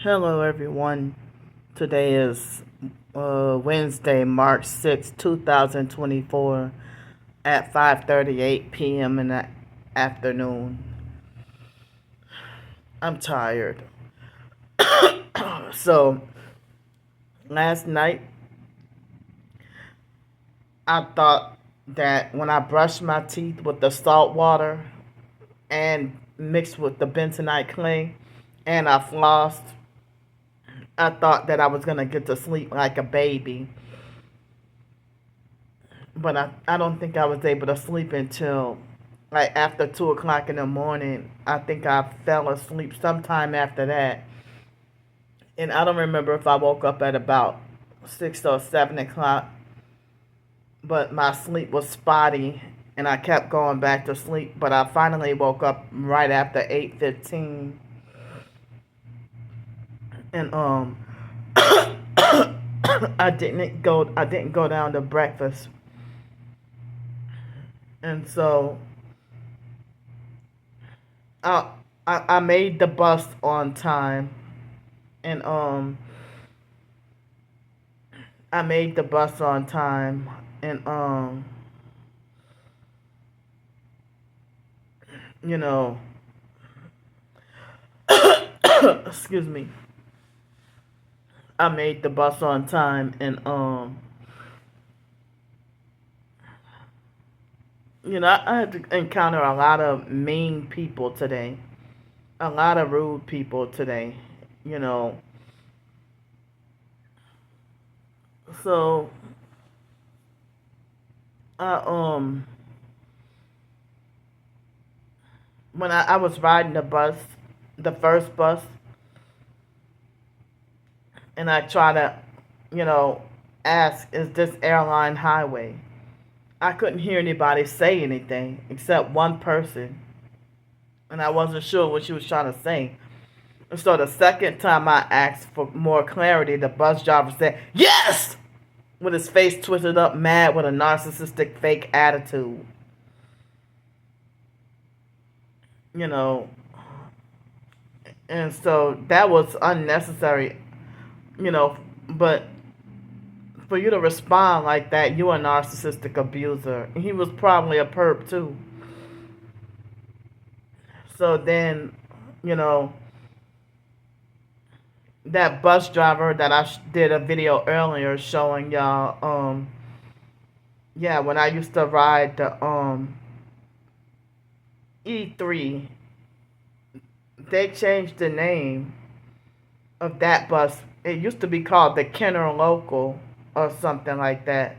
Hello, everyone. Today is Wednesday, March 6, 2024, at 5:38 p.m. in the afternoon. I'm tired. So, last night, I thought that when I brushed my teeth with the salt water and mixed with the bentonite clay and I flossed, I thought that I was going to get to sleep like a baby. But I don't think I was able to sleep until like after 2 o'clock in the morning. I think I fell asleep sometime after that. And I don't remember if I woke up at about 6 or 7 o'clock, but my sleep was spotty and I kept going back to sleep. But I finally woke up right after 8:15. And I didn't go down to breakfast. And so I I made the bus on time, and I made the bus on time, and you know, excuse me, I made the bus on time, and I had to encounter a lot of mean people today, a lot of rude people today, you know. So I when I was riding the bus, the first bus, and I try to, you know, ask, is this airline highway? I couldn't hear anybody say anything except one person, and I wasn't sure what she was trying to say. And so the second time I asked for more clarity, the bus driver said, "Yes!" with his face twisted up, mad with a narcissistic fake attitude. You know, and so that was unnecessary, you know, but for you to respond like that, you're a narcissistic abuser. He was probably a perp too. So then, you know, that bus driver that I did a video earlier showing y'all, yeah, when I used to ride the E3, they changed the name of that bus. It used to be called the Kenner Local or something like that.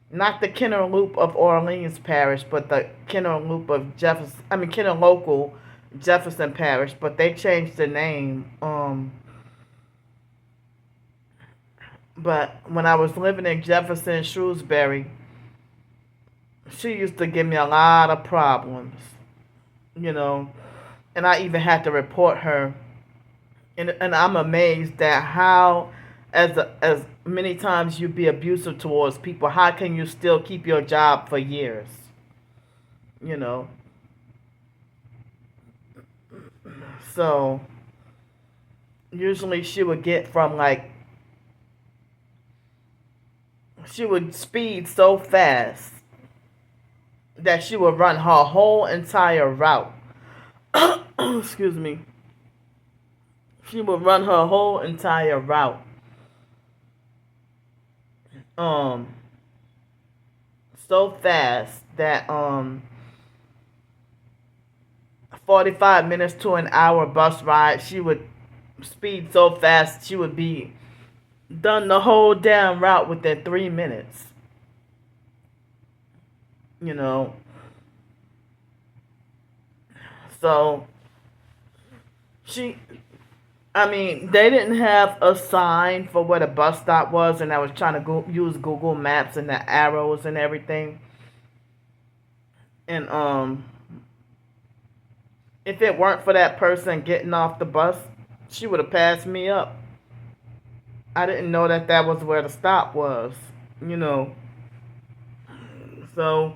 Not the Kenner Loop of Orleans Parish, but the Kenner Loop of Jefferson. I mean Kenner Local, Jefferson Parish. But they changed the name. But when I was living in Jefferson, Shrewsbury, she used to give me a lot of problems, you know, and I even had to report her. And I'm amazed at how, as many times you be abusive towards people, how can you still keep your job for years, you know? So usually she would speed so fast that she would run her whole entire route. Excuse me. She would run her whole entire route. Um, so fast that 45 minutes to an hour bus ride, she would speed so fast she would be done the whole damn route within 3 minutes. You know. So she I mean, they didn't have a sign for where the bus stop was, and I was trying to use Google Maps and the arrows and everything. And if it weren't for that person getting off the bus, she would have passed me up. I didn't know that that was where the stop was, you know. So,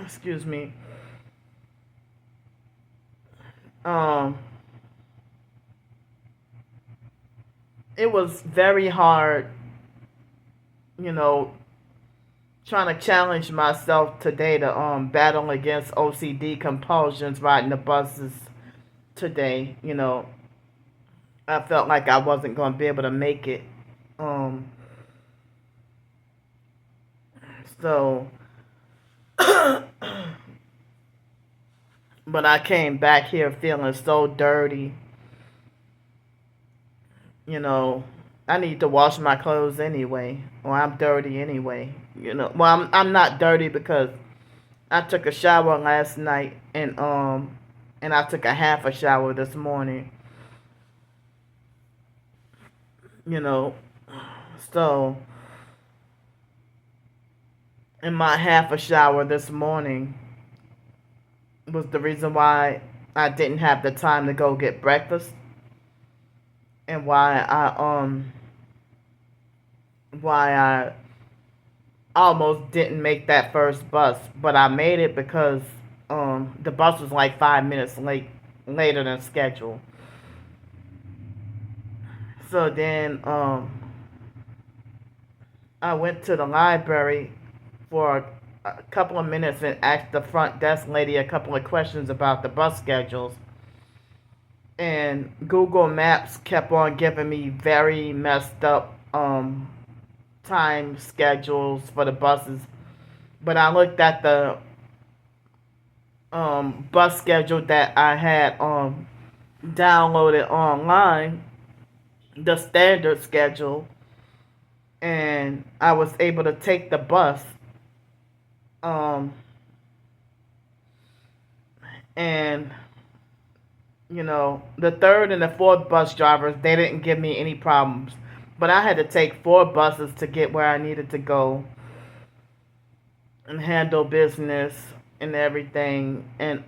excuse me. Um, it was very hard, you know, trying to challenge myself today to battle against OCD compulsions riding the buses today. I felt like I wasn't going to be able to make it. Um, so, but I came back here feeling so dirty. You know, I need to wash my clothes anyway, or I'm dirty anyway. Well, I'm not dirty because I took a shower last night and I took a half a shower this morning. You know, so in my half a shower this morning was the reason why I didn't have the time to go get breakfast and why I almost didn't make that first bus, but I made it because the bus was like 5 minutes later than scheduled. So then I went to the library for a couple of minutes and asked the front desk lady a couple of questions about the bus schedules. And Google Maps kept on giving me very messed up time schedules for the buses. But I looked at the bus schedule that I had downloaded online, the standard schedule, and I was able to take the bus. Um, and the third and the fourth bus drivers, they didn't give me any problems. But I had to take 4 buses to get where I needed to go and handle business and everything. And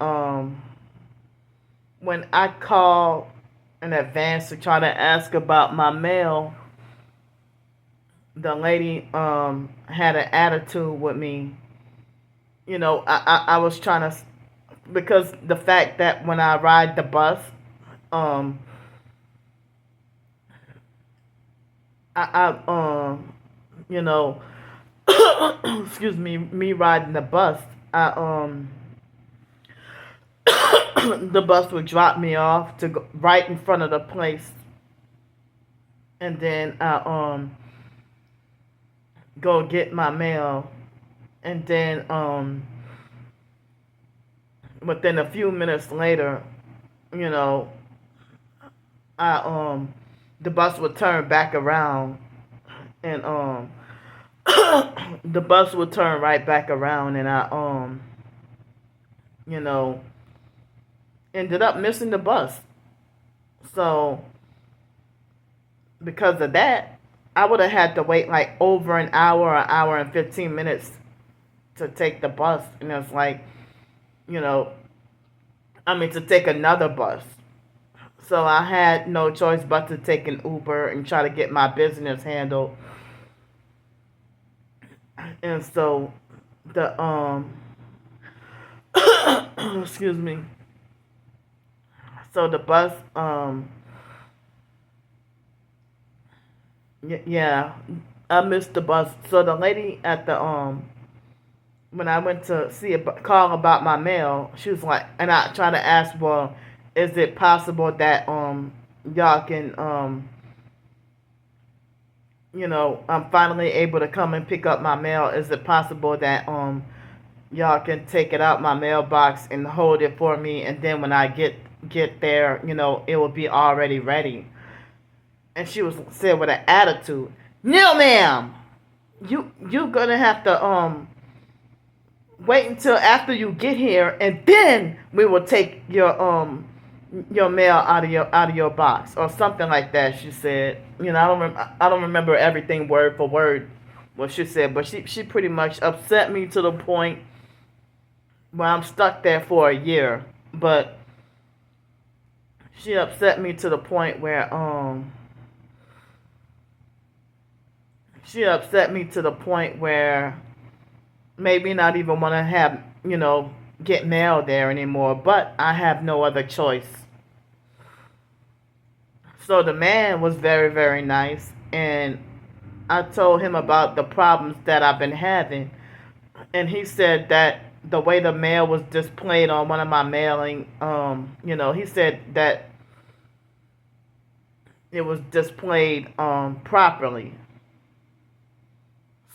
when I called in advance to try to ask about my mail, the lady had an attitude with me. I was trying to, because the fact that when I ride the bus, um, you know, excuse me riding the bus, the bus would drop me off to go right in front of the place, and then I go get my mail, and then within a few minutes later, you know, I the bus would turn back around, and the bus would turn right back around, and I you know ended up missing the bus. So because of that, I would have had to wait like over an hour and 15 minutes to take the bus, and it's like, you know, to take another bus. So I had no choice but to take an Uber and try to get my business handled. And so the excuse me. So the bus yeah, I missed the bus. So the lady at the when I went to call about my mail, she was like, and I tried to ask, well, is it possible that y'all can I'm finally able to come and pick up my mail? Is it possible that y'all can take it out my mailbox and hold it for me, and then when I get there, it will be already ready? And she was said with an attitude, "No, ma'am, you gonna have to wait until after you get here, and then we will take your mail out of your box," or something like that. She said, I don't remember everything word for word what she said, but she pretty much upset me to the point where I'm stuck there for a year. But she upset me to the point where maybe not even want to have, get mail there anymore, but I have no other choice. So the man was very, very nice, and I told him about the problems that I've been having, and he said that the way the mail was displayed on one of my mailing, he said that it was displayed properly.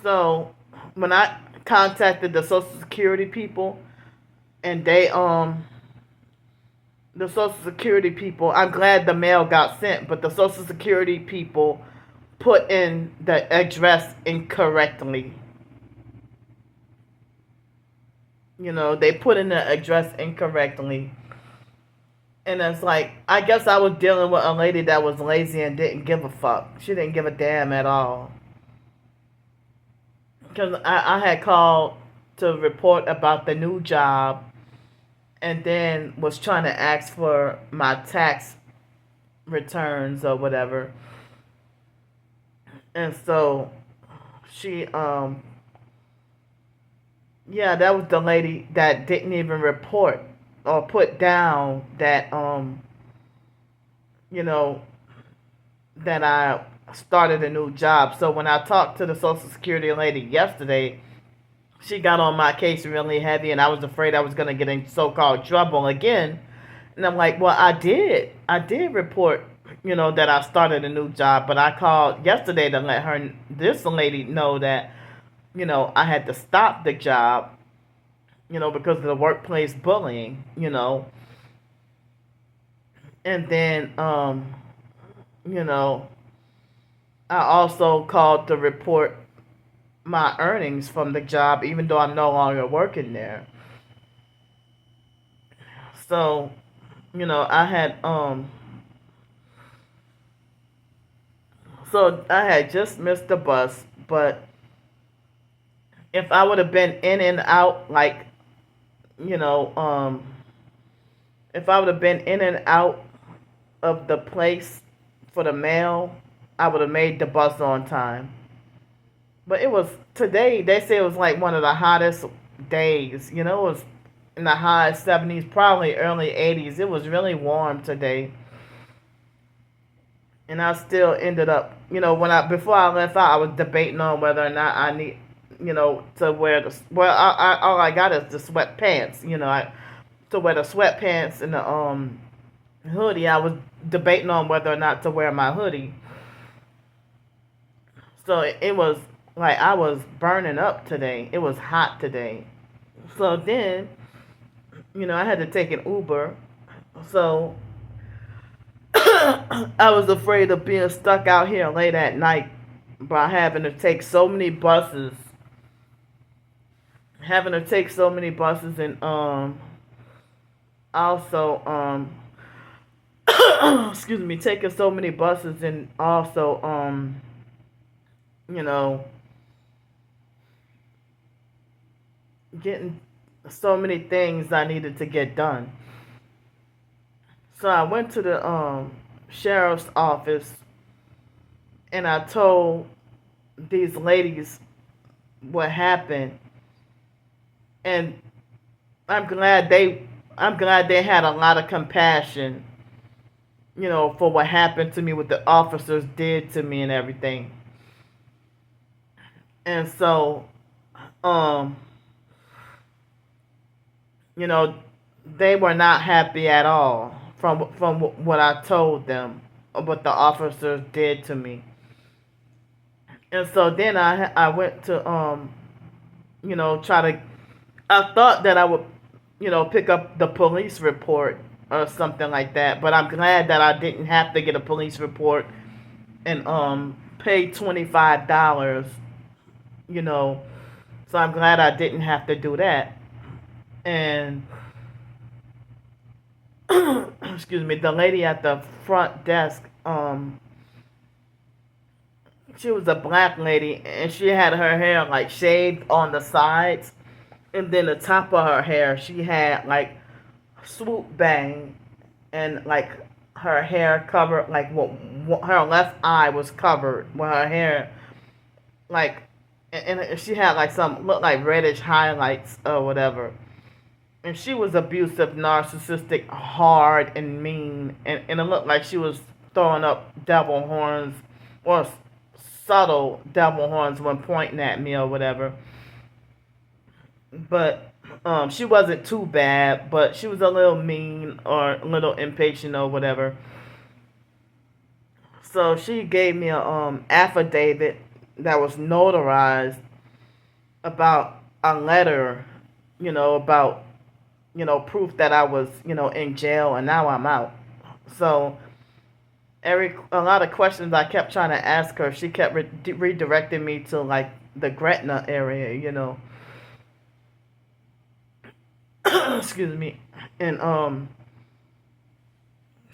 So when I contacted the Social Security people, and the Social Security people, I'm glad the mail got sent, but the Social Security people put in the address incorrectly. They put in the address incorrectly. And it's like, I guess I was dealing with a lady that was lazy and didn't give a fuck. She didn't give a damn at all. Because I had called to report about the new job, and then was trying to ask for my tax returns or whatever. And so she, yeah, that was the lady that didn't even report or put down that, you know, that I started a new job. So when I talked to the Social Security lady yesterday, she got on my case really heavy, and I was afraid I was going to get in so-called trouble again. And I'm like, well, I did report, that I started a new job, but I called yesterday to let this lady know that, I had to stop the job, because of the workplace bullying. And then, I also called to report my earnings from the job, even though I'm no longer working there. So, I had just missed the bus, but if I would have been in and out, like, you know, um, if I would have been in and out of the place for the mail, I would have made the bus on time. But it was today. They say it was like one of the hottest days. It was in the high 70s, probably early 80s. It was really warm today, and I still ended up, when I before I left out, I was debating on whether or not I need, to wear all I got is the sweatpants. To wear the sweatpants and the hoodie. I was debating on whether or not to wear my hoodie. So it was like I was burning up today. It was hot today. So then, I had to take an Uber. So I was afraid of being stuck out here late at night by having to take so many buses. Having to take so many buses, and also excuse me, taking so many buses, and also you know getting so many things I needed to get done. So I went to the sheriff's office, and I told these ladies what happened, and I'm glad they had a lot of compassion, for what happened to me, what the officers did to me and everything. And so, um, you know, they were not happy at all from what I told them, what the officers did to me. And so then I went to try to. I thought that I would pick up the police report or something like that, but I'm glad that I didn't have to get a police report and pay $25. You know, so I'm glad I didn't have to do that. And excuse me, the lady at the front desk, she was a black lady, and she had her hair like shaved on the sides, and then the top of her hair she had like swoop bang, and like her hair covered, like what her left eye was covered with her hair, like, and she had like some looked like reddish highlights or whatever. And she was abusive, narcissistic, hard, and mean, and it looked like she was throwing up devil horns or subtle devil horns when pointing at me or whatever. But she wasn't too bad, but she was a little mean or a little impatient or whatever. So she gave me a affidavit that was notarized about a letter, about proof that I was in jail and now I'm out. So a lot of questions I kept trying to ask her, she kept redirecting me to like the Gretna area. Excuse me. And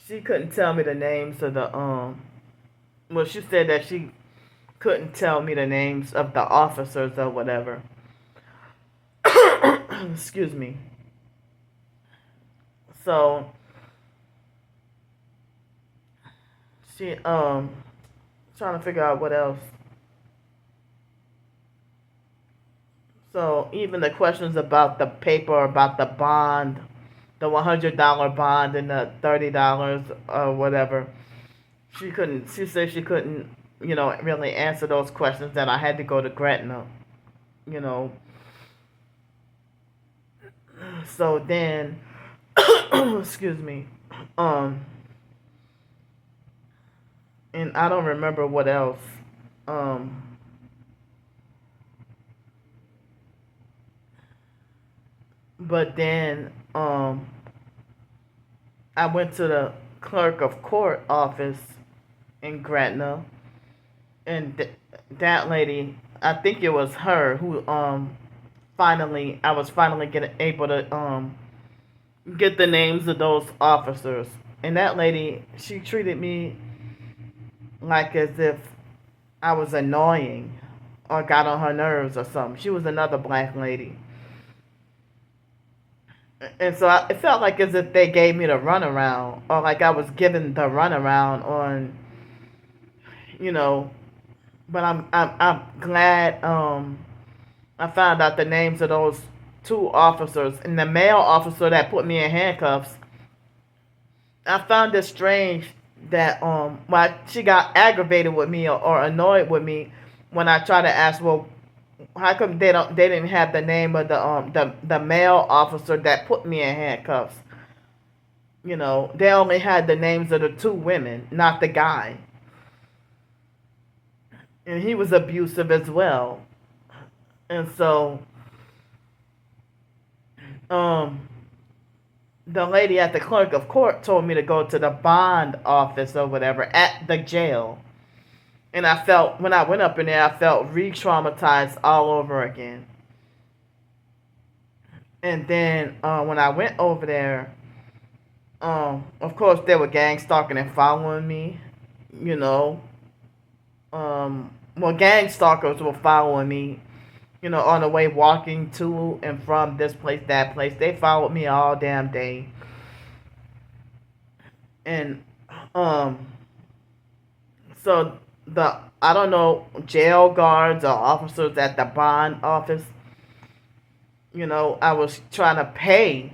she couldn't tell me the names of the well, she said that she couldn't tell me the names of the officers or whatever. Excuse me. So she trying to figure out what else. So even the questions about the paper, about the bond, the $100 bond and the $30 or whatever, she couldn't. She said she couldn't, really answer those questions. That I had to go to Gretna, you know. So then, excuse me, um, and I don't remember what else. Um, but then, I went to the clerk of court office in Gretna, and that lady, I think it was her who finally, I was finally getting able to get the names of those officers. And that lady, she treated me like as if I was annoying or got on her nerves or something. She was another black lady. And so it felt like as if they gave me the runaround, or like I was given the runaround on, you know. But I'm glad I found out the names of those two officers, and the male officer that put me in handcuffs. I found it strange that why she got aggravated with me or annoyed with me when I tried to ask, well, how come they didn't have the name of the male officer that put me in handcuffs? They only had the names of the two women, not the guy. And he was abusive as well. And so um the lady at the clerk of court told me to go to the bond office or whatever at the jail. And I felt, when I went up in there, I felt re-traumatized all over again. And then when I went over there, of course, they were gang stalking and following me, you know. Well, gang stalkers were following me, on the way walking to and from this place, that place. They followed me all damn day. And so I don't know, jail guards or officers at the bond office, I was trying to pay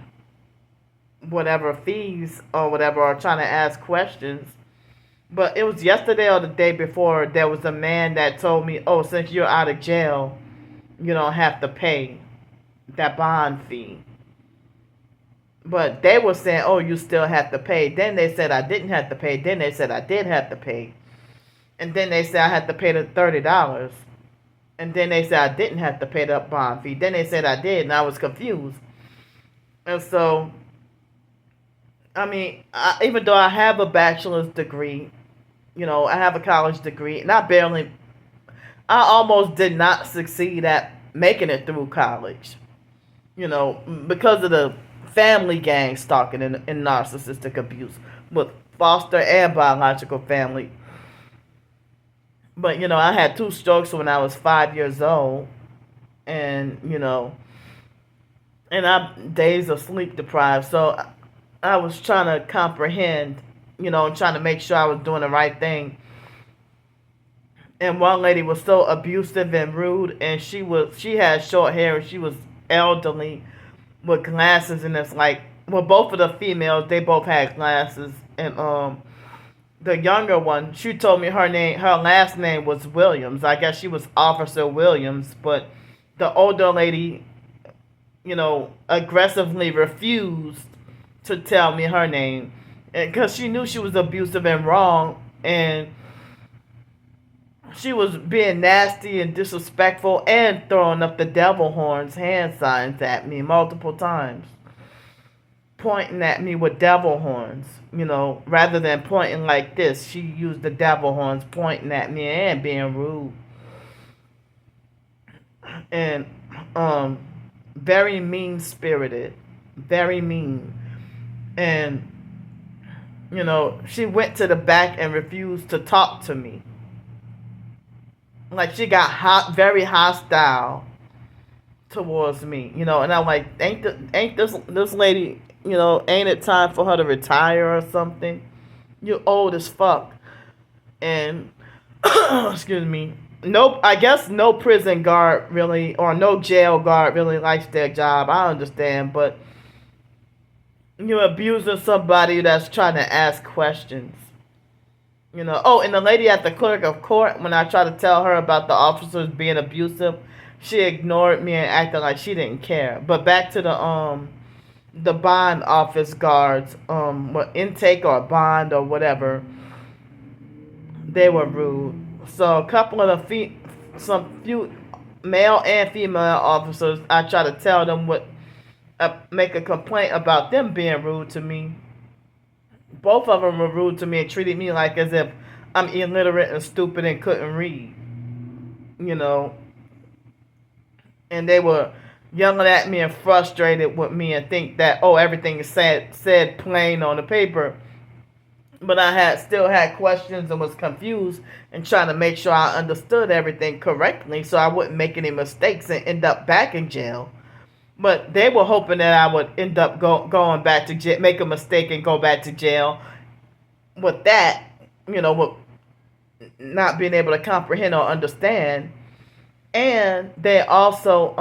whatever fees or whatever, or trying to ask questions. But it was yesterday or the day before, there was a man that told me, oh, since you're out of jail, you don't have to pay that bond fee. But they were saying, oh, you still have to pay. Then they said I didn't have to pay. Then they said I did have to pay. And then they said I had to pay the $30. And then they said I didn't have to pay the bond fee. Then they said I did, and I was confused. And so, I mean, even though I have a bachelor's degree, I have a college degree, and I almost did not succeed at making it through college, because of the family gang stalking and narcissistic abuse with foster and biological family. But, I had 2 strokes when I was 5 years old, and, and I'm days of sleep deprived. So I was trying to comprehend, trying to make sure I was doing the right thing. And one lady was so abusive and rude, and she had short hair, and she was elderly with glasses, and it's like, well, both of the females, they both had glasses, and the younger one, she told me her last name was Williams. I guess she was Officer Williams, but the older lady, aggressively refused to tell me her name because she knew she was abusive and wrong, and she was being nasty and disrespectful and throwing up the devil horns hand signs at me multiple times, pointing at me with devil horns. Rather than pointing like this, she used the devil horns pointing at me and being rude. And very mean spirited. Very mean. And she went to the back and refused to talk to me. Like, she got very hostile towards me, and I'm like, ain't this lady, ain't it time for her to retire or something? You're old as fuck. And excuse me. Nope, I guess no prison guard really, or no jail guard really likes their job. I understand, but you're abusing somebody that's trying to ask questions. Oh, and the lady at the clerk of court, when I tried to tell her about the officers being abusive, she ignored me and acted like she didn't care. But back to the bond office guards, what intake or bond or whatever, they were rude. So a couple of some few male and female officers, I tried to tell them make a complaint about them being rude to me. Both of them were rude to me and treated me like as if I'm illiterate and stupid and couldn't read. And they were yelling at me and frustrated with me and think that, everything is said plain on the paper. But I still had questions and was confused and trying to make sure I understood everything correctly so I wouldn't make any mistakes and end up back in jail. But they were hoping that I would end up going back to jail, make a mistake and go back to jail. With that, with not being able to comprehend or understand. And they also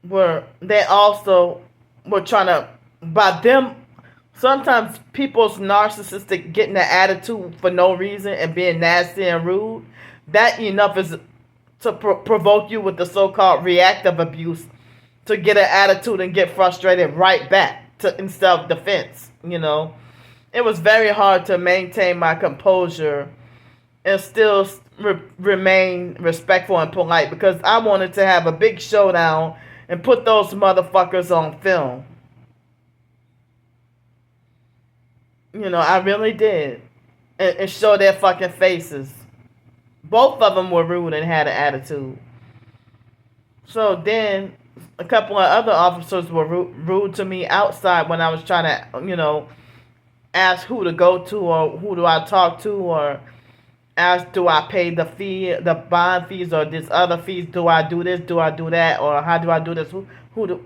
were trying to, by them, sometimes people's narcissistic getting an attitude for no reason and being nasty and rude, that enough is to provoke you with the so-called reactive abuse to get an attitude and get frustrated right back in self-defense. It was very hard to maintain my composure and still remain respectful and polite because I wanted to have a big showdown and put those motherfuckers on film. I really did. And show their fucking faces. Both of them were rude and had an attitude. So then, a couple of other officers were rude to me outside when I was trying to, ask who to go to or who do I talk to or ask do I pay the bond fees or this other fees, do I do this, do I do that, or how do I do this, who do,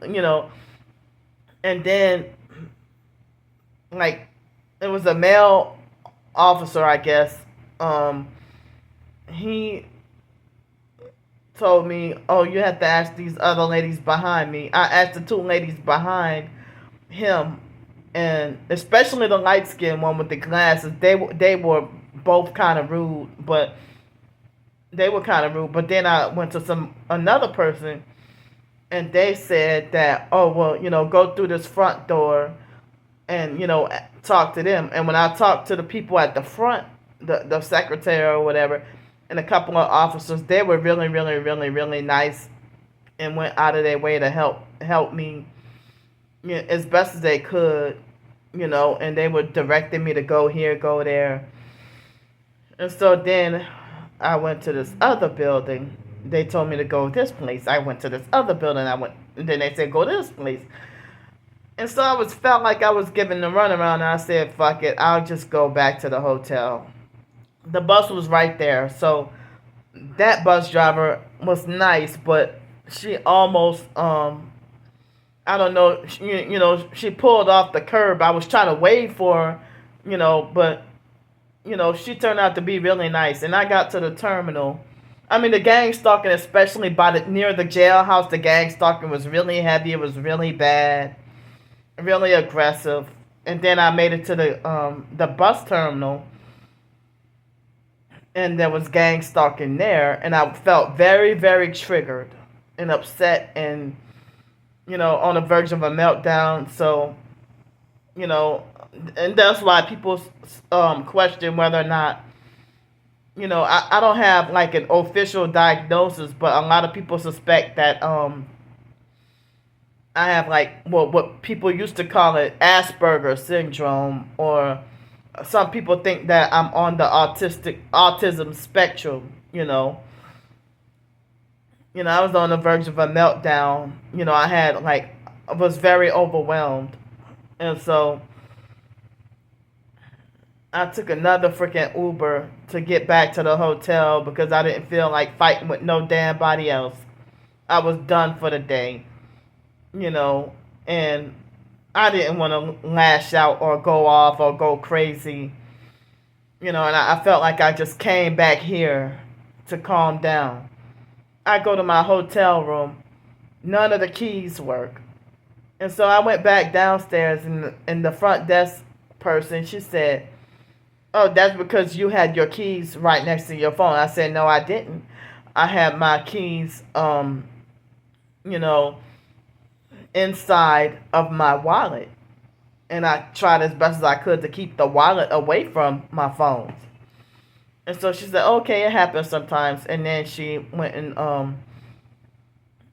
and then, like, it was a male officer, I guess, he told me, you have to ask these other ladies behind me. I asked the two ladies behind him, and especially the light-skinned one with the glasses, they were both kind of rude, but then I went to another person, and they said that, go through this front door and, talk to them. And when I talked to the people at the front, the secretary or whatever, and a couple of officers, they were really, really, really, really nice and went out of their way to help me as best as they could, and they were directing me to go here, go there. And so then I went to this other building. They told me to go this place. I went to this other building. And then they said, go this place. And so I felt like I was given the runaround, and I said, fuck it, I'll just go back to the hotel. The bus was right there, so that bus driver was nice, but she almost, I don't know, she pulled off the curb. I was trying to wait for her, but, she turned out to be really nice. And I got to the terminal. I mean, the gang stalking, especially near the jailhouse, the gang stalking was really heavy. It was really bad, really aggressive. and then I made it to the bus terminal, and there was gang stalking there, and I felt very, very triggered and upset, and on the verge of a meltdown. So you know, and that's why people question whether or not I don't have like an official diagnosis, but a lot of people suspect that I have like what people used to call it Asperger syndrome, or some people think that I'm on the autism spectrum. I was on the verge of a meltdown. I had like I was very overwhelmed, and so I took another freaking Uber to get back to the hotel because I didn't feel like fighting with no damn body else. I was done for the day, you know, and I didn't want to lash out or go off or go crazy, and I felt like I just came back here to calm down. I go to my hotel room, none of the keys work. And so I went back downstairs, and the front desk person, she said, "Oh, that's because you had your keys right next to your phone." I said, "No, I didn't. I had my keys, you know, inside of my wallet." And I tried as best as I could to keep the wallet away from my phones. And so she said, "Okay, it happens sometimes." And then she went and,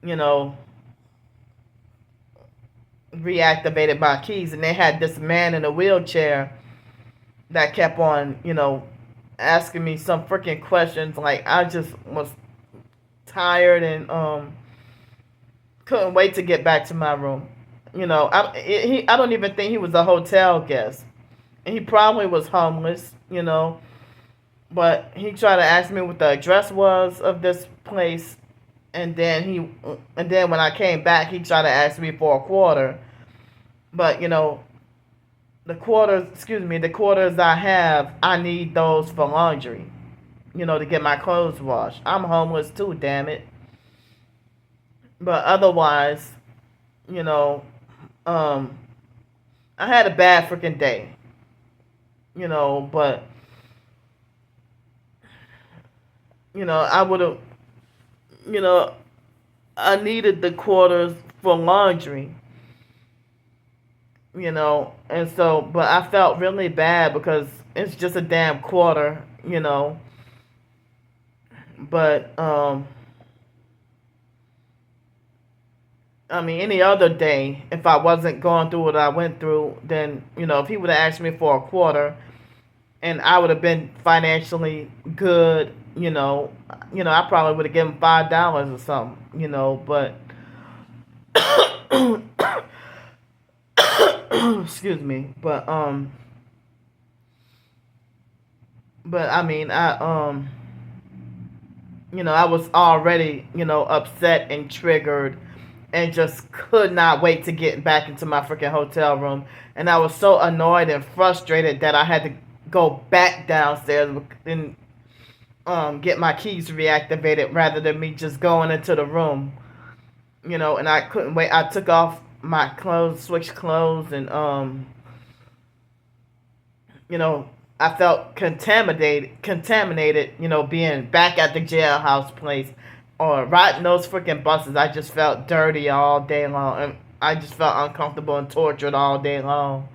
you know, reactivated my keys. And they had this man in a wheelchair that kept on, asking me some freaking questions. Like, I just was tired and couldn't wait to get back to my room. I don't even think he was a hotel guest. And he probably was homeless, but he tried to ask me what the address was of this place, and then when I came back, he tried to ask me for a quarter. But the quarters I have, I need those for laundry, to get my clothes washed. I'm homeless too, damn it. But otherwise, you know, um, I had a bad freaking day, but I would have, you know, I needed the quarters for laundry, and so, but I felt really bad because it's just a damn quarter, but, I mean, any other day, if I wasn't going through what I went through, then, if he would have asked me for a quarter and I would have been financially good, I probably would have given him $5 or something, but excuse me, but I mean, I was already, upset and triggered and just could not wait to get back into my freaking hotel room. And I was so annoyed and frustrated that I had to go back downstairs and get my keys reactivated rather than me just going into the room. And I couldn't wait. I took off my clothes, switched clothes, and I felt contaminated, being back at the jailhouse place or riding those freaking buses. I just felt dirty all day long, and I just felt uncomfortable and tortured all day long,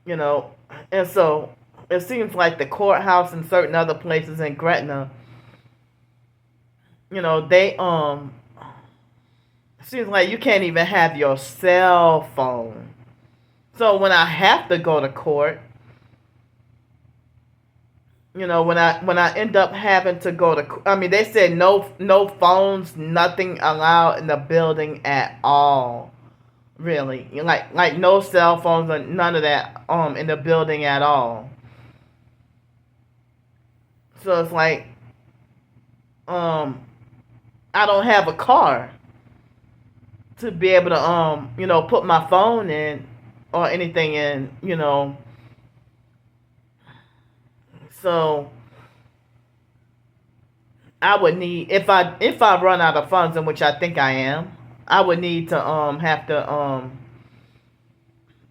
you know. And so it seems like the courthouse and certain other places in Gretna, they it seems like you can't even have your cell phone. So when I have to go to court, when I end up having to go to, I mean, they said no phones, nothing allowed in the building at all. Really, like no cell phones or none of that in the building at all. So it's like I don't have a car to be able to put my phone in or anything in, so I would need, if I run out of funds, in which I think I am, I would need to have to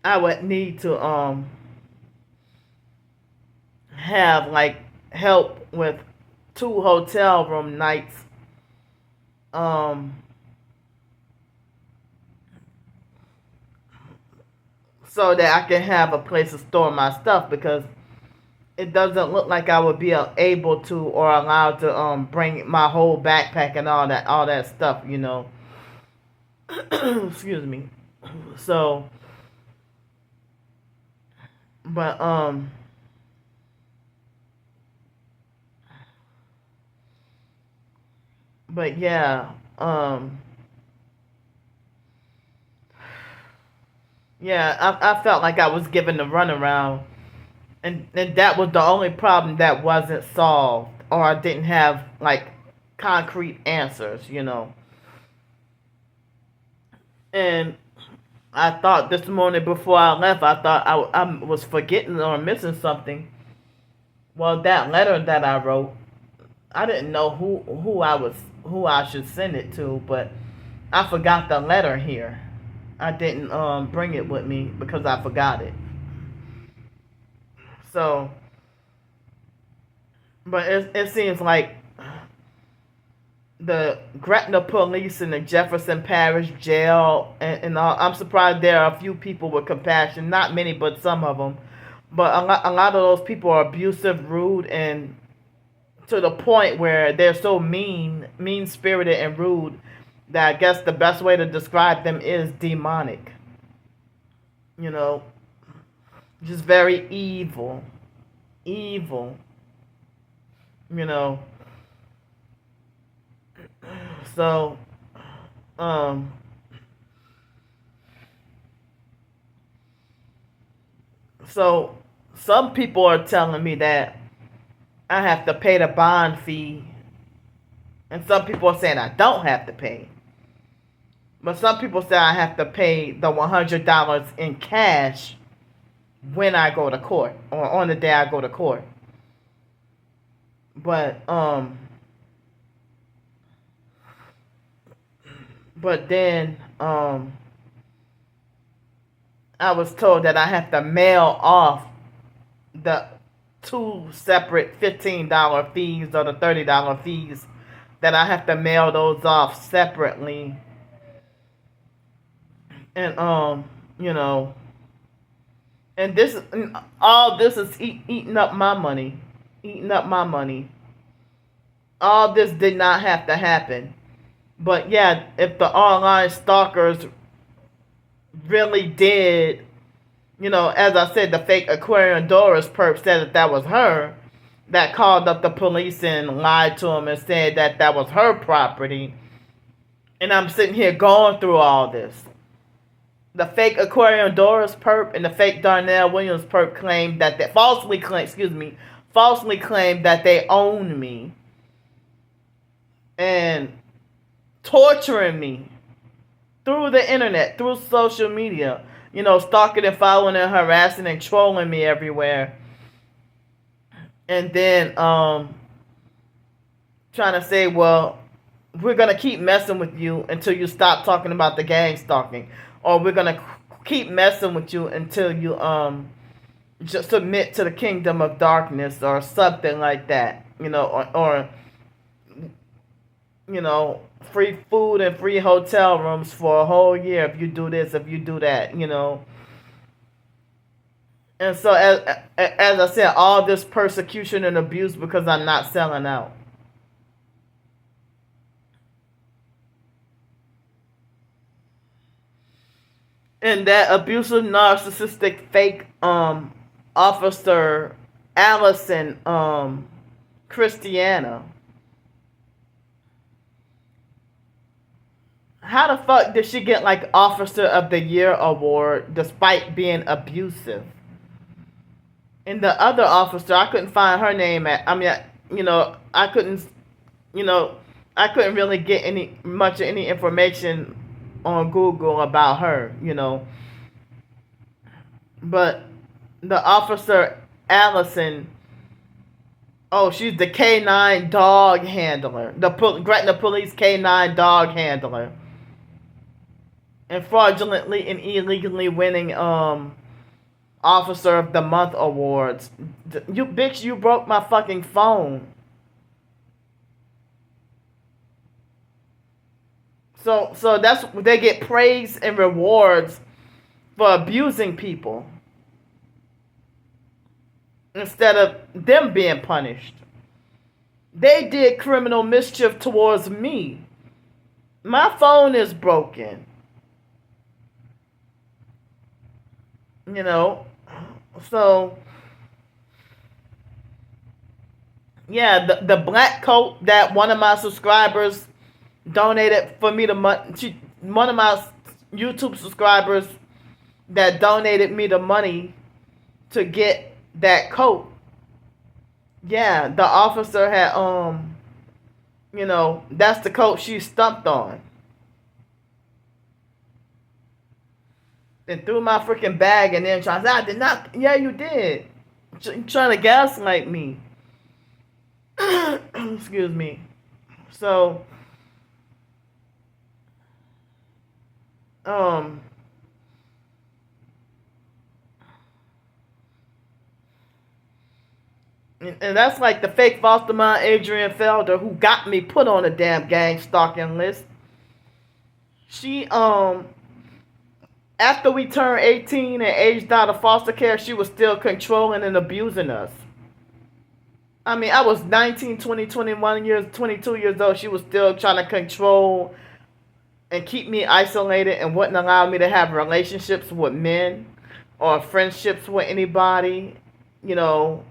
I would need to have like help with 2 hotel room nights, um so that I can have a place to store my stuff, because it doesn't look like I would be able to or allowed to bring my whole backpack and all that stuff, excuse me. So, but yeah, yeah, I felt like I was given the runaround, and that was the only problem that wasn't solved, or I didn't have like concrete answers. And I thought this morning before I left, I thought I was forgetting or missing something. Well, that letter that I wrote, I didn't know who I should send it to, but I forgot the letter here. I didn't bring it with me because I forgot it. So, but it seems like the Gretna police and the Jefferson Parish jail and all, I'm surprised there are a few people with compassion. Not many, but some of them. But a lot of those people are abusive, rude, and to the point where they're so mean spirited and rude that I guess the best way to describe them is demonic. You know, just very evil, evil. You know, so um, so some people are telling me that I have to pay the bond fee, and some people are saying I don't have to pay. But some people say I have to pay the $100 in cash when I go to court, or on the day I go to court. But then I was told that I have to mail off the two separate $15 fees or the $30 fees, that I have to mail those off separately. And you know, and all this is eating up my money, eating up my money. All this did not have to happen. But yeah, if the online stalkers really did, as I said, the fake Aquarian Doris perp said that was her that called up the police and lied to him and said that was her property. And I'm sitting here going through all this. The fake Aquarian Doris perp and the fake Darnell Williams perp claimed that they falsely claimed that they owned me and torturing me through the internet, through social media, stalking and following and harassing and trolling me everywhere. And then trying to say, well, we're going to keep messing with you until you stop talking about the gang stalking. Or we're going to keep messing with you until you just submit to the kingdom of darkness or something like that. Or free food and free hotel rooms for a whole year if you do this, if you do that, And so, as I said, all this persecution and abuse because I'm not selling out. And that abusive, narcissistic, fake officer Allison Christiana. How the fuck did she get like Officer of the Year award despite being abusive? And the other officer, I couldn't find her name I couldn't, I couldn't really get any information on Google about her, But the officer Allison, oh, she's the K9 dog handler, the Gretna Police K9 dog handler. and fraudulently and illegally winning Officer of the Month awards. You bitch, you broke my fucking phone. So that's they get praise and rewards for abusing people instead of them being punished. They did criminal mischief towards me. My phone is broken. You know, so yeah, the black coat that one of my subscribers donated for me to one of my YouTube subscribers that donated me the money to get that coat. Yeah, the officer had that's the coat she stumped on. And threw my freaking bag and then trying to say, I did not. Yeah, you did. Trying to gaslight me. Excuse me. So, um, and that's like the fake foster mom Adrian Felder who got me put on a damn gang stalking list. She after we turned 18 and aged out of foster care, she was still controlling and abusing us. I mean, I was 19, 20, 21 years, 22 years old. She was still trying to control and keep me isolated and wouldn't allow me to have relationships with men or friendships with anybody. You know,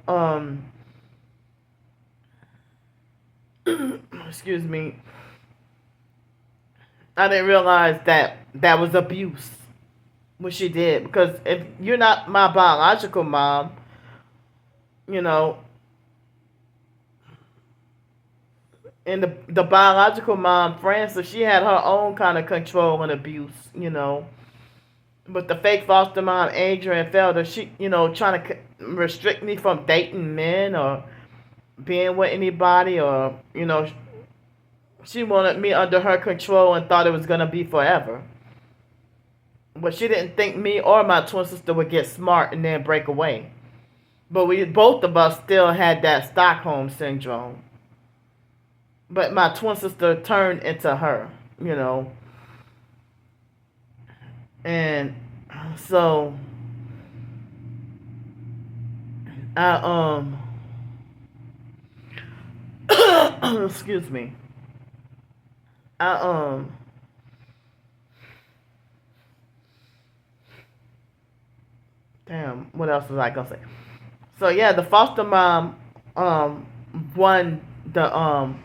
excuse me. I didn't realize that that was abuse, what she did. Because if you're not my biological mom, you know, and the biological mom, Frances, she had her own kind of control and abuse, you know. But the fake foster mom, Adrian Felder, she, trying to restrict me from dating men or being with anybody or, she wanted me under her control and thought it was going to be forever. But she didn't think me or my twin sister would get smart and then break away. But both of us still had that Stockholm syndrome. But my twin sister turned into her, And so I excuse me. I damn, what else was I gonna say? So yeah, the foster mom won the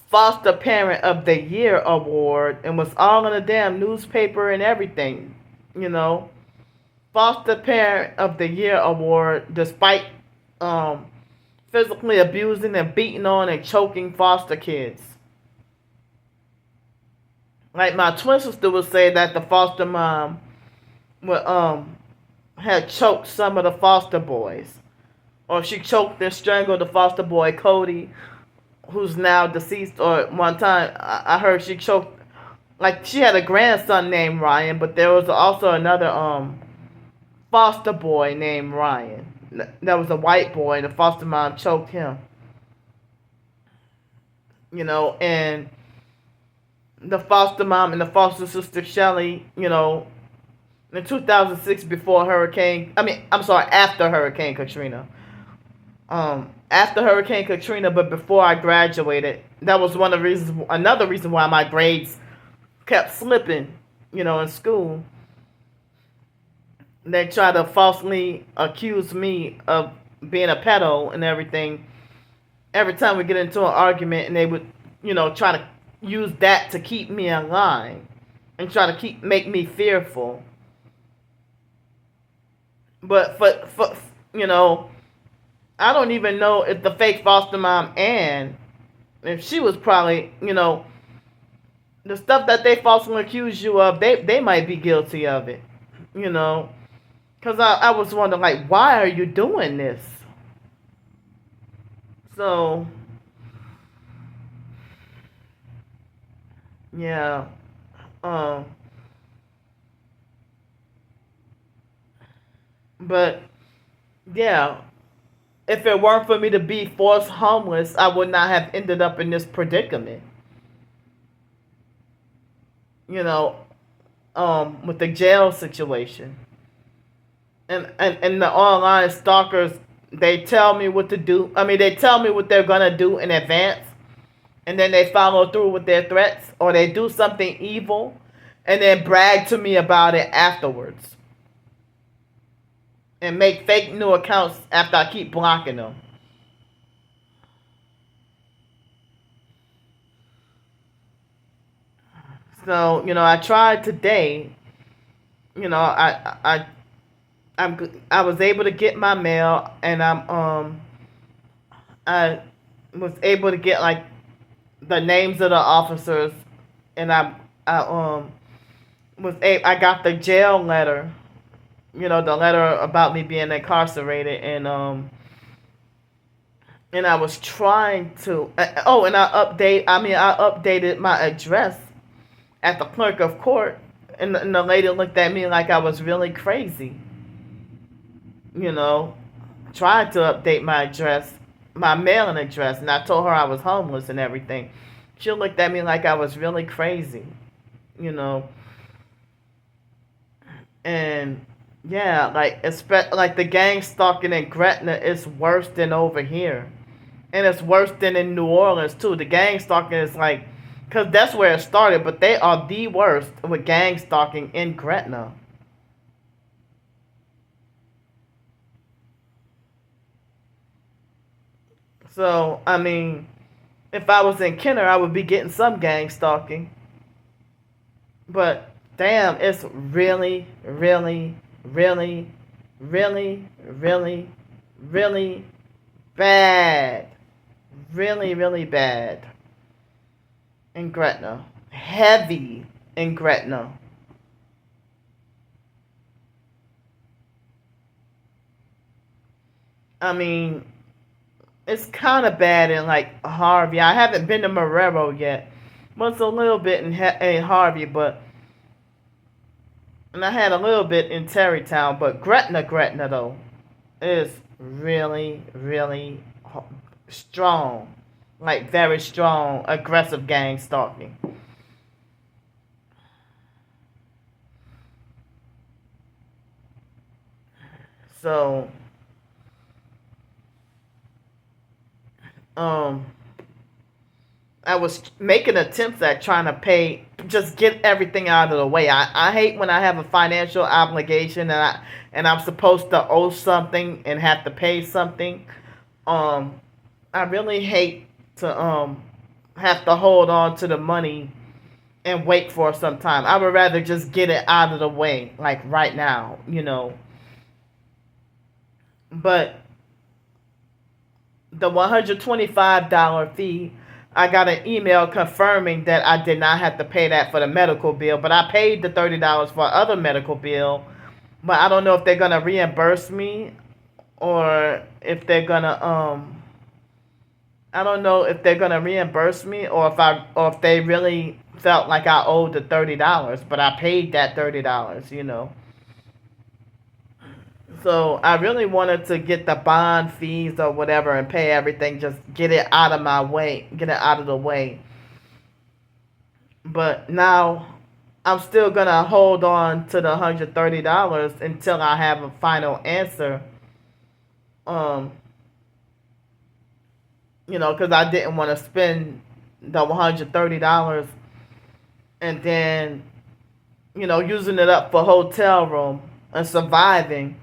Foster Parent of the Year award and was all in the damn newspaper and everything, Foster Parent of the Year award despite physically abusing and beating on and choking foster kids. Like my twin sister would say that the foster mom would had choked some of the foster boys. Or she choked and strangled the foster boy Cody, who's now deceased. Or one time I heard she choked, like she had a grandson named Ryan, but there was also another foster boy named Ryan. That was a white boy, and the foster mom choked him. And the foster mom and the foster sister Shelly, in 2006 after Hurricane Katrina. After Hurricane Katrina, but before I graduated, that was another reason why my grades kept slipping, in school. They tried to falsely accuse me of being a pedo and everything. Every time we get into an argument, and they would, try to use that to keep me in line and try to make me fearful. But for I don't even know if the fake foster mom Ann, if she was probably, the stuff that they falsely accuse you of, they might be guilty of it, Because I was wondering, like, why are you doing this? So, yeah. But yeah, if it weren't for me to be forced homeless, I would not have ended up in this predicament. You know, with the jail situation. And the online stalkers, they tell me what to do. I mean, they tell me what they're gonna do in advance, and then they follow through with their threats, or they do something evil, and then brag to me about it afterwards, and make fake new accounts after I keep blocking them. So I tried today. You know, I was able to get my mail, and I was able to get like the names of the officers, and I got the jail letter. The letter about me being incarcerated, and I was trying to. Oh, and I updated my address at the clerk of court, and the lady looked at me like I was really crazy. You know, Tried to update my address, my mailing address, and I told her I was homeless and everything. She looked at me like I was really crazy. You know, and yeah, like the gang stalking in Gretna is worse than over here, and it's worse than in New Orleans too. The gang stalking is like, cause that's where it started, but they are the worst with gang stalking in Gretna. So I mean, if I was in Kenner, I would be getting some gang stalking. But damn, it's really, really, really, really, really, really bad. Really, really bad in Gretna. Heavy in Gretna. I mean, it's kind of bad in like Harvey. I haven't been to Marrero yet. Well, it's a little bit in Harvey, but and I had a little bit in Terrytown, but Gretna though is really, really strong, like very strong, aggressive gang stalking. So, um, I was making attempts at trying to pay, just get everything out of the way. I hate when I have a financial obligation and I'm supposed to owe something and have to pay something. Um, I really hate to have to hold on to the money and wait for some time. I would rather just get it out of the way, like right now. But the $125 fee, I got an email confirming that I did not have to pay that for the medical bill, but I paid the $30 for other medical bill. But I don't know if they're gonna reimburse me or if they're gonna I don't know if they're gonna reimburse me or if they really felt like I owed the $30, but I paid that $30. So I really wanted to get the bond fees or whatever and pay everything, just get it out of my way, get it out of the way. But now I'm still gonna hold on to the $130 until I have a final answer. Um, because I didn't want to spend the $130 and then, using it up for hotel room and surviving.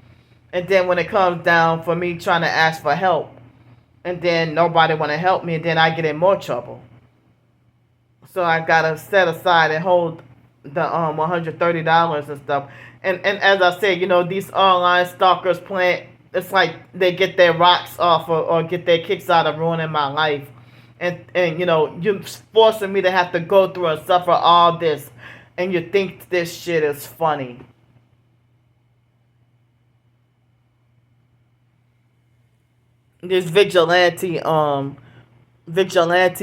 And then when it comes down for me trying to ask for help, and then nobody want to help me, and then I get in more trouble. So I gotta set aside and hold the $130 and stuff. And as I said, these online stalkers plan. It's like they get their rocks off or get their kicks out of ruining my life, and you're forcing me to have to go through and suffer all this, and you think this shit is funny. These vigilante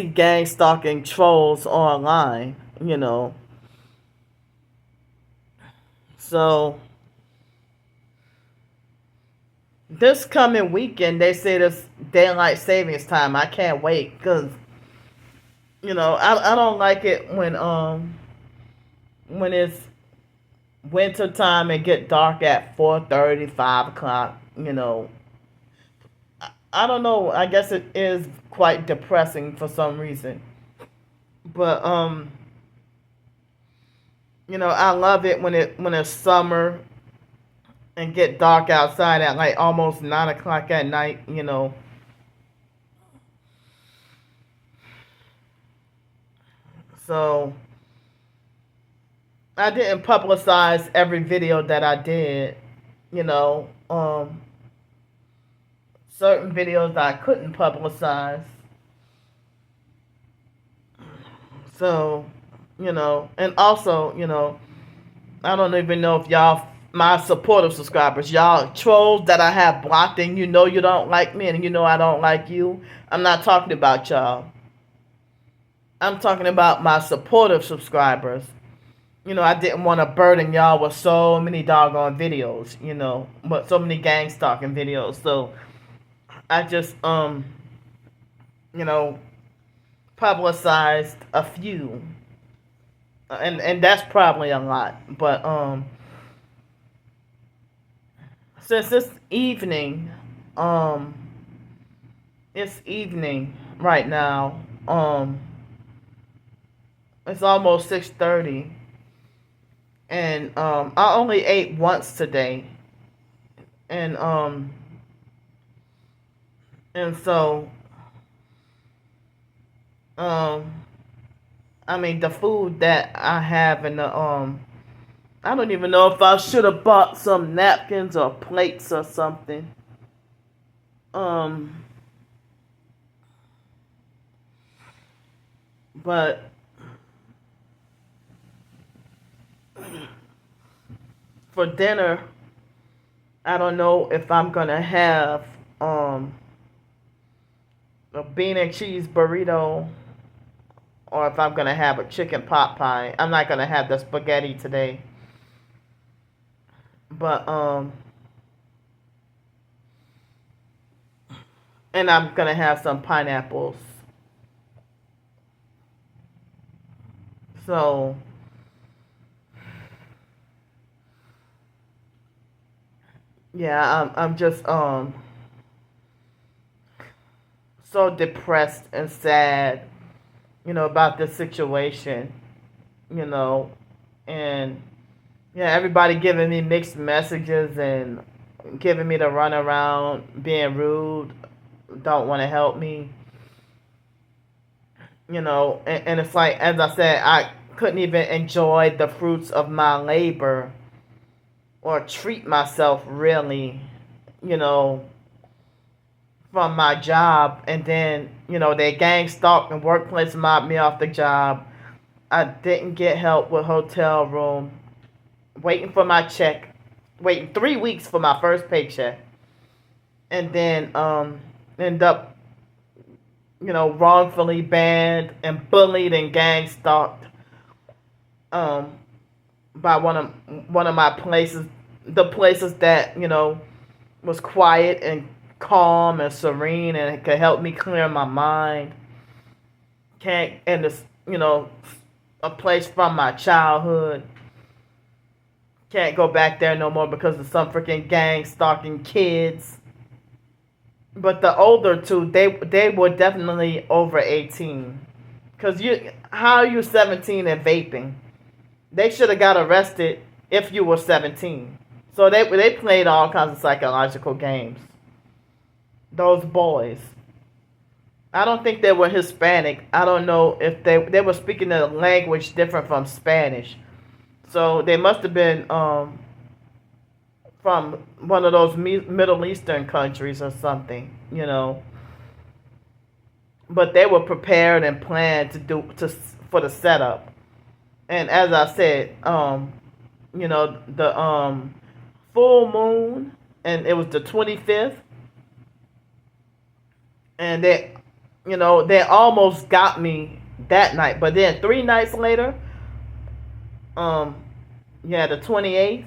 gang stalking trolls online. So This coming weekend, they say this daylight savings time. I can't wait because I don't like it when it's winter time and get dark at 4:30, 5 o'clock. I don't know. I guess it is quite depressing for some reason. But I love it when it's summer and get dark outside at like almost 9 o'clock at night. So I didn't publicize every video that I did. You know, certain videos I couldn't publicize. So, and also, I don't even know if y'all, my supportive subscribers, y'all trolls that I have blocked and you don't like me and I don't like you. I'm not talking about y'all. I'm talking about my supportive subscribers. I didn't want to burden y'all with so many doggone videos, but so many gang stalking videos. So I just, you know, publicized a few, and that's probably a lot. But since um, it's evening right now. It's almost 6:30, and I only ate once today, and so um, I mean the food that I have in the I don't even know if I should have bought some napkins or plates or something. Um, but for dinner, I don't know if I'm gonna have a bean and cheese burrito or if I'm gonna have a chicken pot pie. I'm not gonna have the spaghetti today, but and I'm gonna have some pineapples. So yeah, I'm just so depressed and sad, about this situation, you know, and yeah, everybody giving me mixed messages and giving me the runaround, being rude, don't want to help me, and it's like, as I said, I couldn't even enjoy the fruits of my labor or treat myself really, you know, from my job. And then, they gang stalked and workplace mobbed me off the job. I didn't get help with hotel room, waiting for my check, waiting 3 weeks for my first paycheck. And then end up, wrongfully banned and bullied and gang stalked um, by one of my places, the places that was quiet and calm and serene and it could help me clear my mind. Can't and this a place from my childhood. Can't go back there no more because of some freaking gang stalking kids. But the older two, they were definitely over 18. Cause how are you 17 and vaping? They should have got arrested if you were 17. So they played all kinds of psychological games. Those boys. I don't think they were Hispanic. I don't know if they were speaking a language different from Spanish. So they must have been from one of those Middle Eastern countries or something. But they were prepared and planned for the setup. And as I said, the full moon, and it was the 25th, and they almost got me that night. But then 3 nights later, the 28th,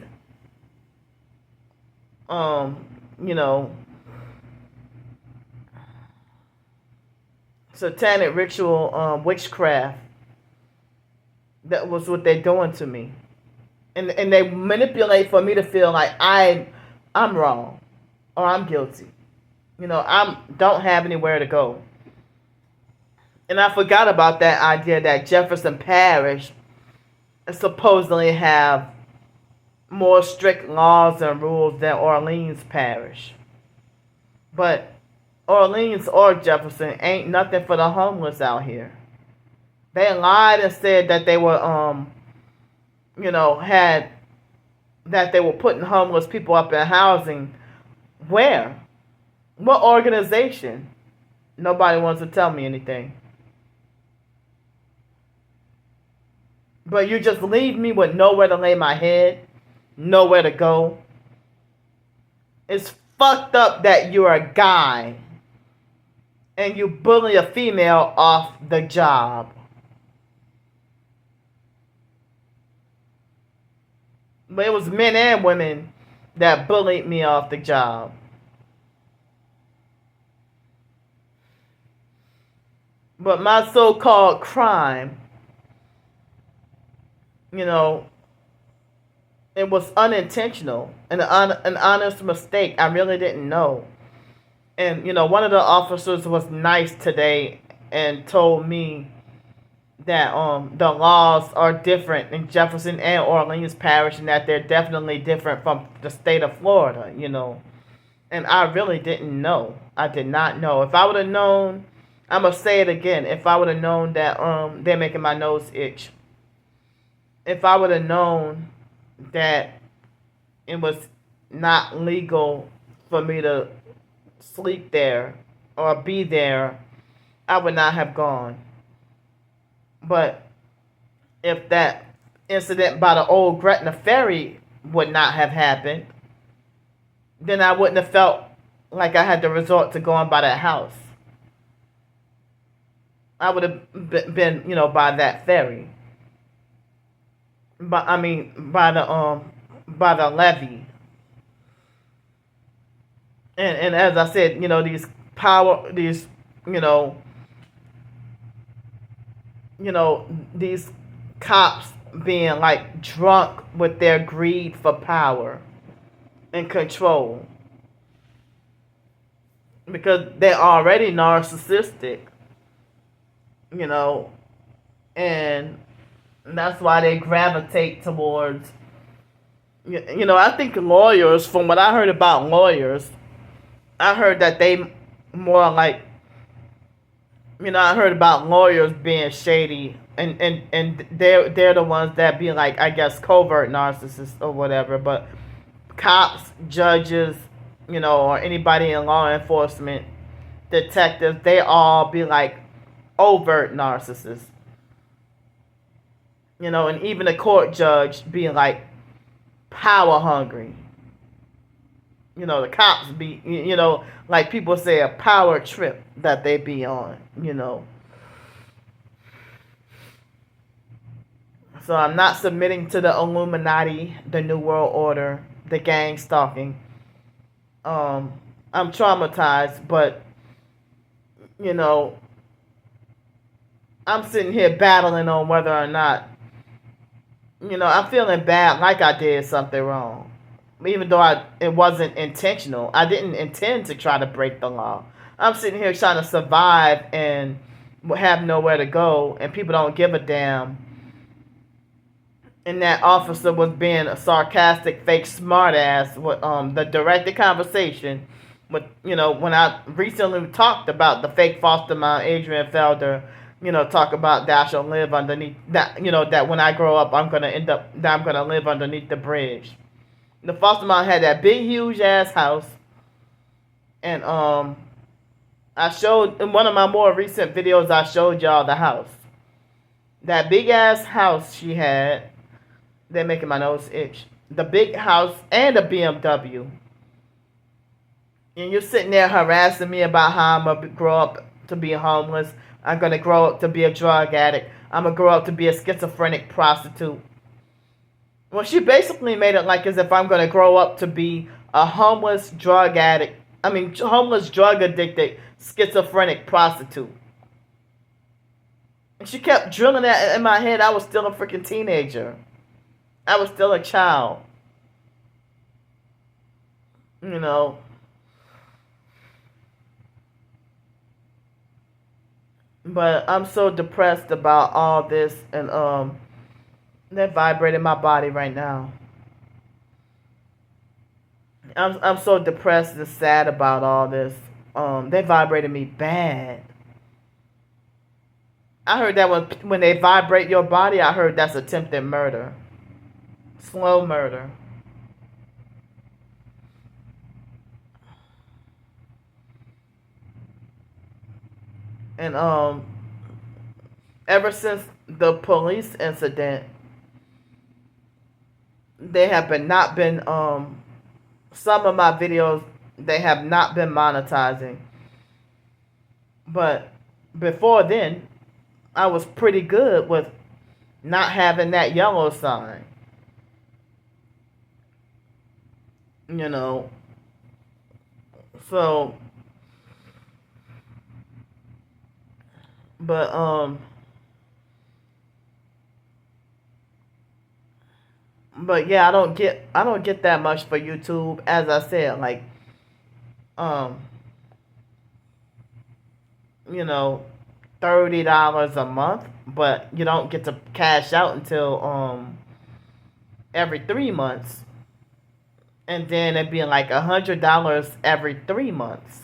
you know, satanic ritual, witchcraft. That was what they're doing to me. And they manipulate for me to feel like I'm wrong or I'm guilty. I don't have anywhere to go. And I forgot about that idea that Jefferson Parish supposedly have more strict laws and rules than Orleans Parish. But Orleans or Jefferson ain't nothing for the homeless out here. They lied and said that they were had that they were putting homeless people up in housing. Where? What organization? Nobody wants to tell me anything. But you just leave me with nowhere to lay my head, nowhere to go. It's fucked up that you're a guy and you bully a female off the job. But it was men and women that bullied me off the job. But my so-called crime, it was unintentional and an honest mistake. I really didn't know. And, one of the officers was nice today and told me that the laws are different in Jefferson and Orleans Parish and that they're definitely different from the state of Florida, And I really didn't know. I did not know. If I would have known, I'm going to say it again. If I would have known that they're making my nose itch. If I would have known that it was not legal for me to sleep there or be there, I would not have gone. But if that incident by the old Gretna Ferry would not have happened, then I wouldn't have felt like I had to resort to going by that house. I would have been, by that ferry. But I mean, by the levee. And as I said, these cops being like drunk with their greed for power and control. Because they're already narcissistic, and that's why they gravitate towards, I think lawyers, from what I heard about lawyers, I heard that they more like, I heard about lawyers being shady, and they're the ones that be like, I guess, covert narcissists or whatever, but cops, judges, or anybody in law enforcement, detectives, they all be like overt narcissists. And even a court judge being like power hungry. The cops be, like people say, a power trip that they be on, So I'm not submitting to the Illuminati, the New World Order, the gang stalking. I'm traumatized, but, I'm sitting here battling on whether or not, I'm feeling bad like I did something wrong. Even though it wasn't intentional. I didn't intend to try to break the law. I'm sitting here trying to survive and have nowhere to go, and people don't give a damn. And that officer was being a sarcastic, fake smartass with the directed conversation. With, when I recently talked about the fake foster mom, Adrian Felder, talk about that I shall live underneath that, that when I grow up, I'm gonna live underneath the bridge. The foster mom had that big, huge ass house, and I showed in one of my more recent videos. I showed y'all the house, that big ass house she had. They're making my nose itch. The big house and a BMW. And you're sitting there harassing me about how I'm gonna grow up to be homeless. I'm gonna grow up to be a drug addict. I'm gonna grow up to be a schizophrenic prostitute. Well, she basically made it like as if I'm going to grow up to be a homeless drug addict. I mean, homeless drug addicted schizophrenic prostitute. And she kept drilling that in my head. I was still a freaking teenager. I was still a child. You know. But I'm so depressed about all this, and they're vibrating my body right now. I'm so depressed and sad about all this. They vibrated me bad. I heard that when they vibrate your body, I heard that's attempted murder. Slow murder. And ever since the police incident, they have been not been some of my videos, they have not been monetizing. But before then, I was pretty good with not having that yellow sign. You know. So but yeah, I don't get that much for YouTube. As I said, like um you know, $30 a month, but you don't get to cash out until every 3 months, and then it'd be like $100 every 3 months.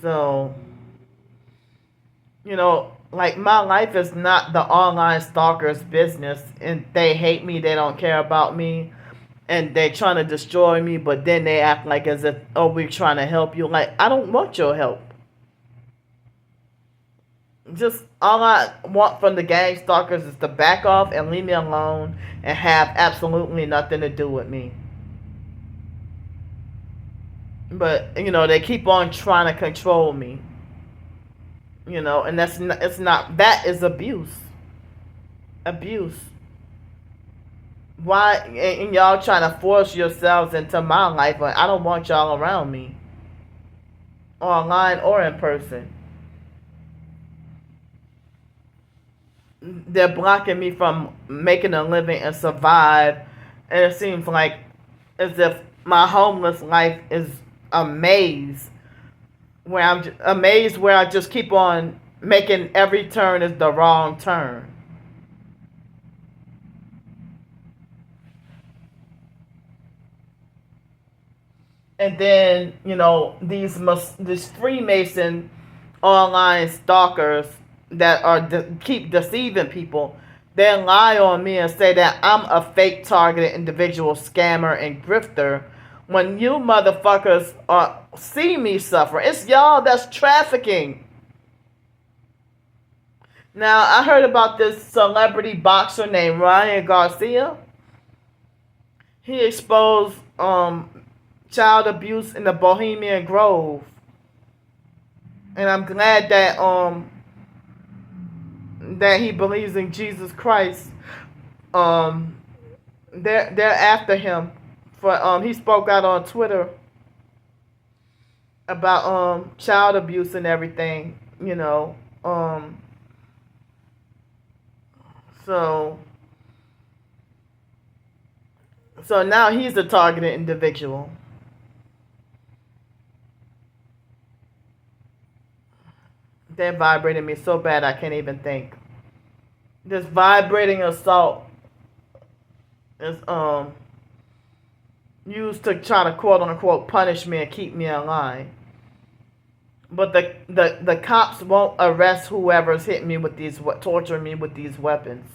So, like my life is not the online stalkers business, and they hate me, they don't care about me, and they trying to destroy me, but then they act like as if, oh, we're trying to help you. Like, I don't want your help. Just all I want from the gang stalkers is to back off and leave me alone and have absolutely nothing to do with me. But they keep on trying to control me. And it's not, that is abuse. Abuse. Why, and y'all trying to force yourselves into my life, but I don't want y'all around me, online or in person. They're blocking me from making a living and survive, and it seems like as if my homeless life is a maze, where I'm a maze where I just keep on making every turn is the wrong turn. And then these Freemason online stalkers that are keep deceiving people. They lie on me and say that I'm a fake targeted individual, scammer, and grifter. When you motherfuckers see me suffer, it's y'all that's trafficking. Now, I heard about this celebrity boxer named Ryan Garcia. He exposed child abuse in the Bohemian Grove. And I'm glad that he believes in Jesus Christ. They're after him for he spoke out on Twitter about child abuse and everything, so now he's a targeted individual. They're vibrating me so bad I can't even think. This vibrating assault is used to try to quote unquote punish me and keep me in line. But the cops won't arrest whoever's hitting me with these, torturing me with these weapons.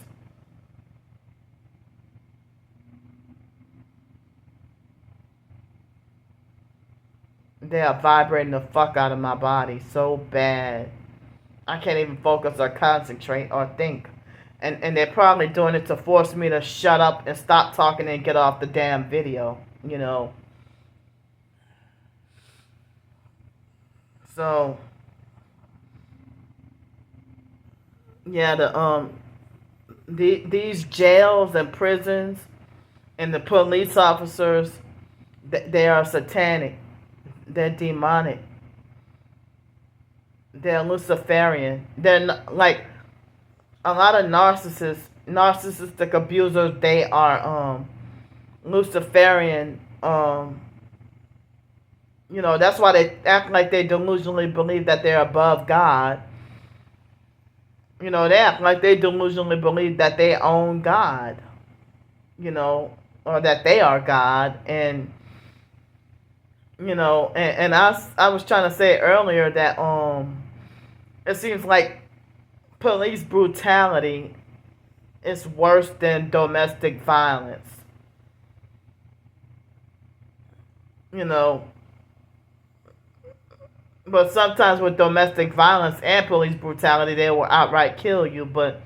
They are vibrating the fuck out of my body so bad. I can't even focus or concentrate or think. And they're probably doing it to force me to shut up and stop talking and get off the damn video, So, yeah, these jails and prisons And the police officers, they are satanic. They're demonic. They're Luciferian. They're not, like a lot of narcissistic abusers. They are Luciferian. That's why they act like they delusionally believe that they're above God. They act like they delusionally believe that they own God. Or that they are God. And I was trying to say earlier that it seems like police brutality is worse than domestic violence. You know, but sometimes with domestic violence and police brutality, they will outright kill you. But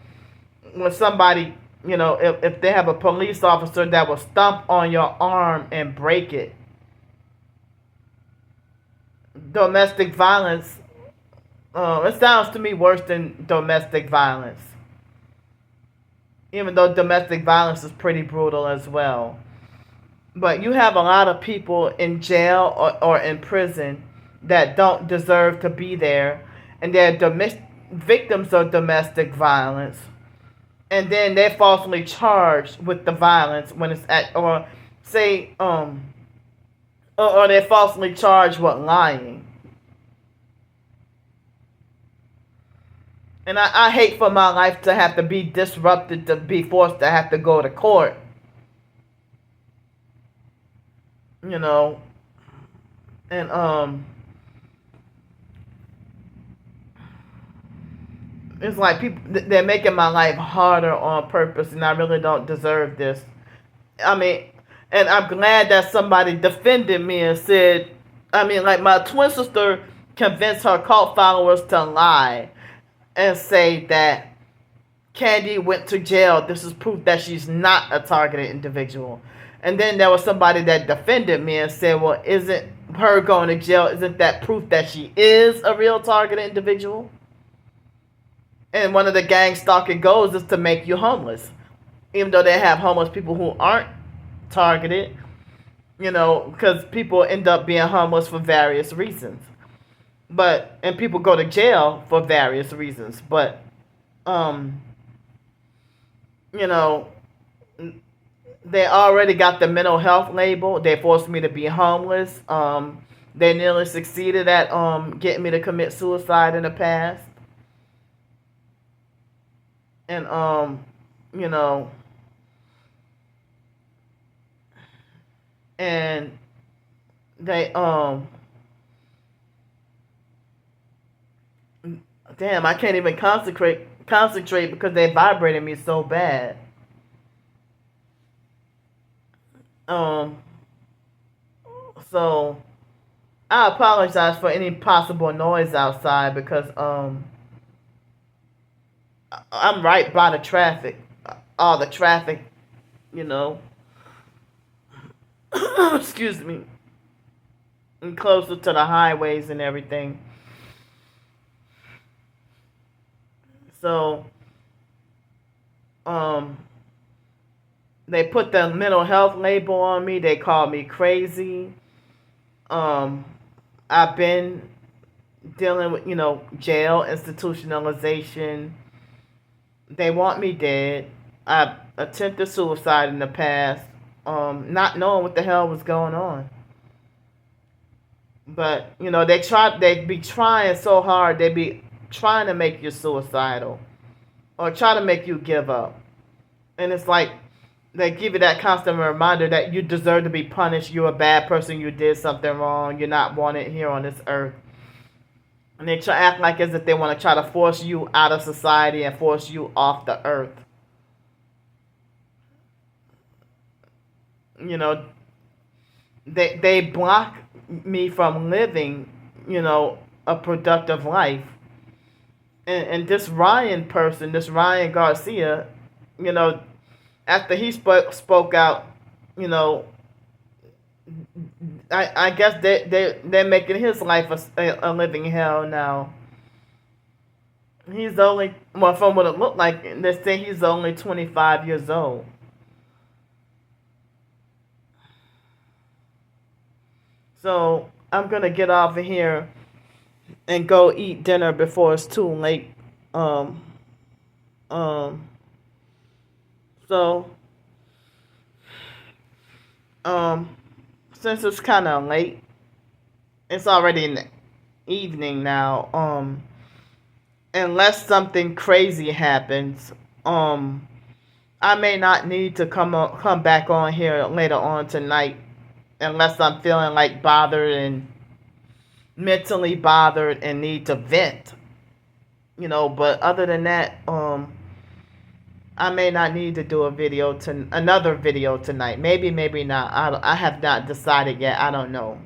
when somebody, if they have a police officer that will stomp on your arm and break it, domestic violence, it sounds to me worse than domestic violence. Even though domestic violence is pretty brutal as well. But you have a lot of people in jail or in prison that don't deserve to be there, and they're victims of domestic violence, and then they're falsely charged with the violence when it's at, or say, or they're falsely charged with lying. And I hate for my life to have to be disrupted, to be forced to have to go to court. And it's like people, they're making my life harder on purpose, and I really don't deserve this. I mean, and I'm glad that somebody defended me and said, like my twin sister convinced her cult followers to lie and say that Candy went to jail. This is proof that she's not a targeted individual. And then there was somebody that defended me and said, well, isn't her going to jail, isn't that proof that she is a real targeted individual? And one of the gang stalking goals is to make you homeless. Even though they have homeless people who aren't targeted, because people end up being homeless for various reasons. And people go to jail for various reasons. But, they already got the mental health label. They forced me to be homeless. They nearly succeeded at getting me to commit suicide in the past. And and they damn, I can't even concentrate because they vibrated me so bad. So I apologize for any possible noise outside because I'm right by the traffic. All the traffic, excuse me, and closer to the highways and everything. So, they put the mental health label on me. They called me crazy. I've been dealing with, jail, institutionalization. They want me dead. I've attempted suicide in the past, not knowing what the hell was going on. But, they be trying so hard. They be trying to make you suicidal or try to make you give up. And it's like they give you that constant reminder that you deserve to be punished. You're a bad person. You did something wrong. You're not wanted here on this earth. And they act like as if they want to try to force you out of society and force you off the earth. They block me from living, a productive life. And this Ryan Garcia, after he spoke out, I guess they're making his life a living hell now. He's only, well, from what it looked like, they say he's only 25 years old. So I'm gonna get off of here and go eat dinner before it's too late. Um, um, so um, since it's kind of late, it's already in the evening now. Unless something crazy happens, I may not need to come back on here later on tonight, unless I'm feeling like bothered and mentally bothered and need to vent. But other than that, I may not need to do another video tonight. Maybe not. I have not decided yet. I don't know.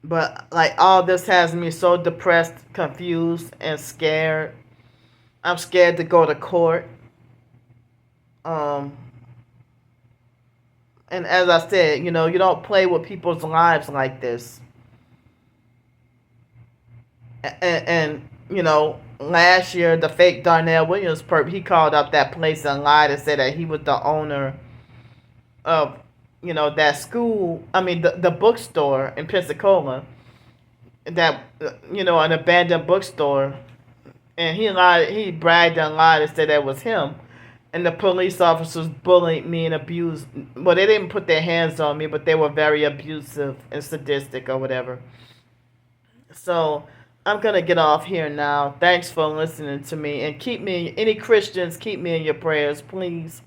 But like all this has me so depressed, confused, and scared. I'm scared to go to court. Um, and as I said, you don't play with people's lives like this. And last year the fake Darnell Williams perp, he called up that place and lied and said that he was the owner of that school. I mean the bookstore in Pensacola, that an abandoned bookstore, and he bragged and lied and said that was him. And the police officers bullied me and abused. Well, they didn't put their hands on me, but they were very abusive and sadistic or whatever. So I'm gonna get off here now. Thanks for listening to me, and any Christians, keep me in your prayers, please.